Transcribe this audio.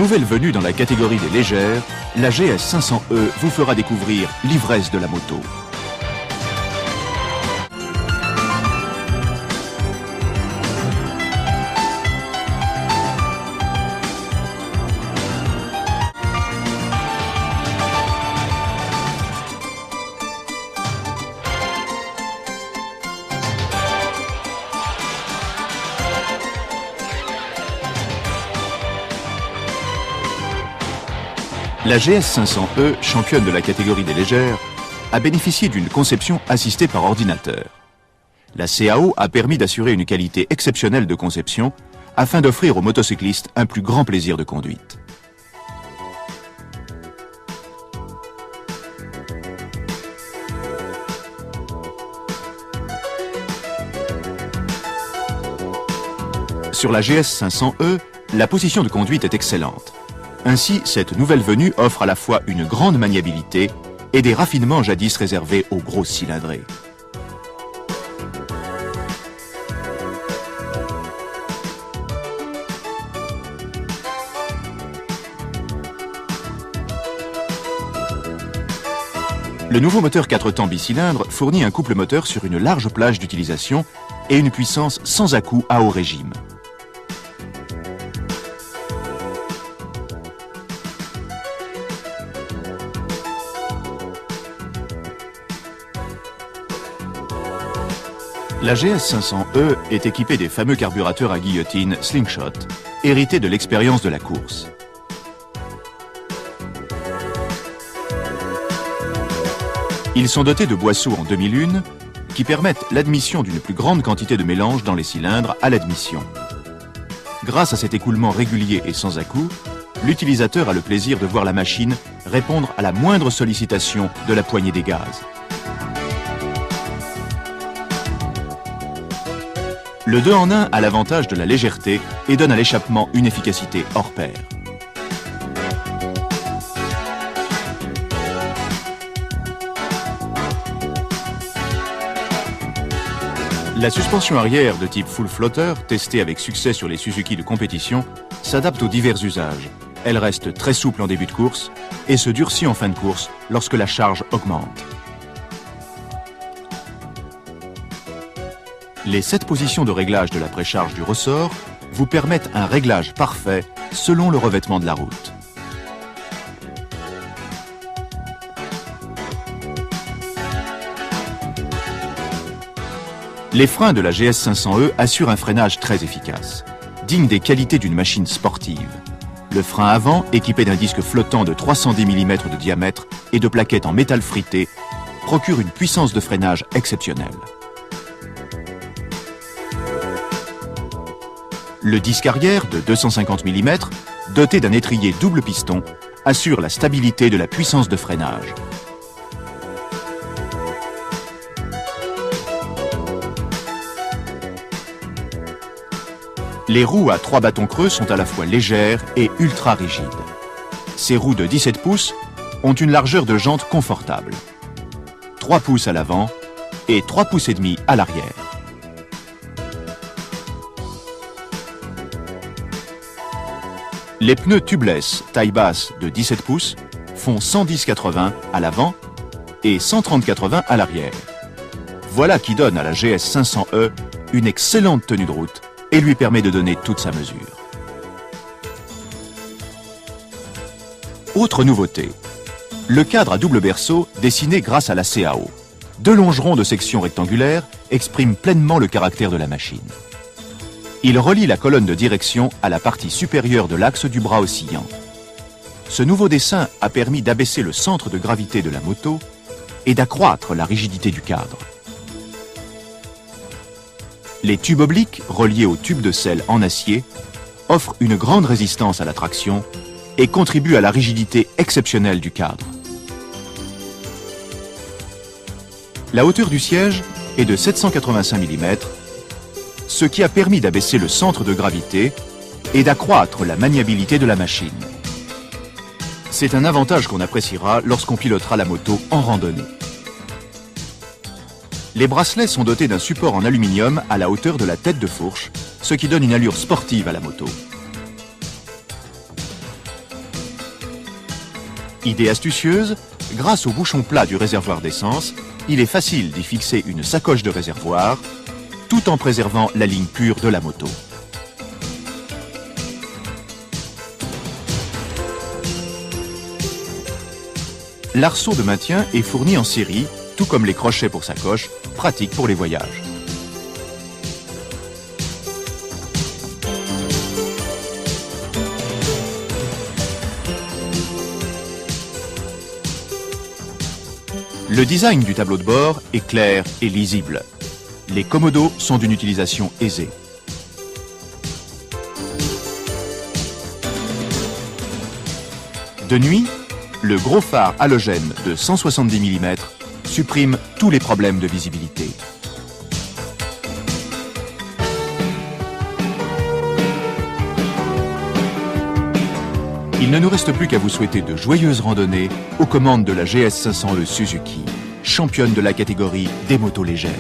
Nouvelle venue dans la catégorie des légères, la GS 500E vous fera découvrir l'ivresse de la moto. La GS 500E, championne de la catégorie des légères, a bénéficié d'une conception assistée par ordinateur. La CAO a permis d'assurer une qualité exceptionnelle de conception afin d'offrir aux motocyclistes un plus grand plaisir de conduite. Sur la GS 500E, la position de conduite est excellente. Ainsi, cette nouvelle venue offre à la fois une grande maniabilité et des raffinements jadis réservés aux grosses cylindrées. Le nouveau moteur 4 temps bicylindre fournit un couple moteur sur une large plage d'utilisation et une puissance sans à-coups à haut régime. La GS 500E est équipée des fameux carburateurs à guillotine Slingshot, hérités de l'expérience de la course. Ils sont dotés de boisseaux en demi-lune qui permettent l'admission d'une plus grande quantité de mélange dans les cylindres à l'admission. Grâce à cet écoulement régulier et sans à-coups, l'utilisateur a le plaisir de voir la machine répondre à la moindre sollicitation de la poignée des gaz. Le 2 en 1 a l'avantage de la légèreté et donne à l'échappement une efficacité hors pair. La suspension arrière de type full floater, testée avec succès sur les Suzuki de compétition, s'adapte aux divers usages. Elle reste très souple en début de course et se durcit en fin de course lorsque la charge augmente. Les 7 positions de réglage de la précharge du ressort vous permettent un réglage parfait selon le revêtement de la route. Les freins de la GS 500E assurent un freinage très efficace, digne des qualités d'une machine sportive. Le frein avant, équipé d'un disque flottant de 310 mm de diamètre et de plaquettes en métal frité, procure une puissance de freinage exceptionnelle. Le disque arrière de 250 mm, doté d'un étrier double piston, assure la stabilité de la puissance de freinage. Les roues à 3 bâtons creux sont à la fois légères et ultra rigides. Ces roues de 17 pouces ont une largeur de jante confortable. 3 pouces à l'avant et 3 pouces et demi à l'arrière. Les pneus tubeless taille basse de 17 pouces font 110-80 à l'avant et 130-80 à l'arrière. Voilà qui donne à la GS 500E une excellente tenue de route et lui permet de donner toute sa mesure. Autre nouveauté, le cadre à double berceau dessiné grâce à la CAO. 2 longerons de section rectangulaire expriment pleinement le caractère de la machine. Il relie la colonne de direction à la partie supérieure de l'axe du bras oscillant. Ce nouveau dessin a permis d'abaisser le centre de gravité de la moto et d'accroître la rigidité du cadre. Les tubes obliques, reliés aux tubes de selle en acier, offrent une grande résistance à la traction et contribuent à la rigidité exceptionnelle du cadre. La hauteur du siège est de 785 mm, ce qui a permis d'abaisser le centre de gravité et d'accroître la maniabilité de la machine. C'est un avantage qu'on appréciera lorsqu'on pilotera la moto en randonnée. Les bracelets sont dotés d'un support en aluminium à la hauteur de la tête de fourche, ce qui donne une allure sportive à la moto. Idée astucieuse, grâce au bouchon plat du réservoir d'essence, il est facile d'y fixer une sacoche de réservoir, tout en préservant la ligne pure de la moto. L'arceau de maintien est fourni en série, tout comme les crochets pour sacoche, pratique pour les voyages. Le design du tableau de bord est clair et lisible. Les commodos sont d'une utilisation aisée. De nuit, le gros phare halogène de 170 mm supprime tous les problèmes de visibilité. Il ne nous reste plus qu'à vous souhaiter de joyeuses randonnées aux commandes de la GS500E Suzuki, championne de la catégorie des motos légères.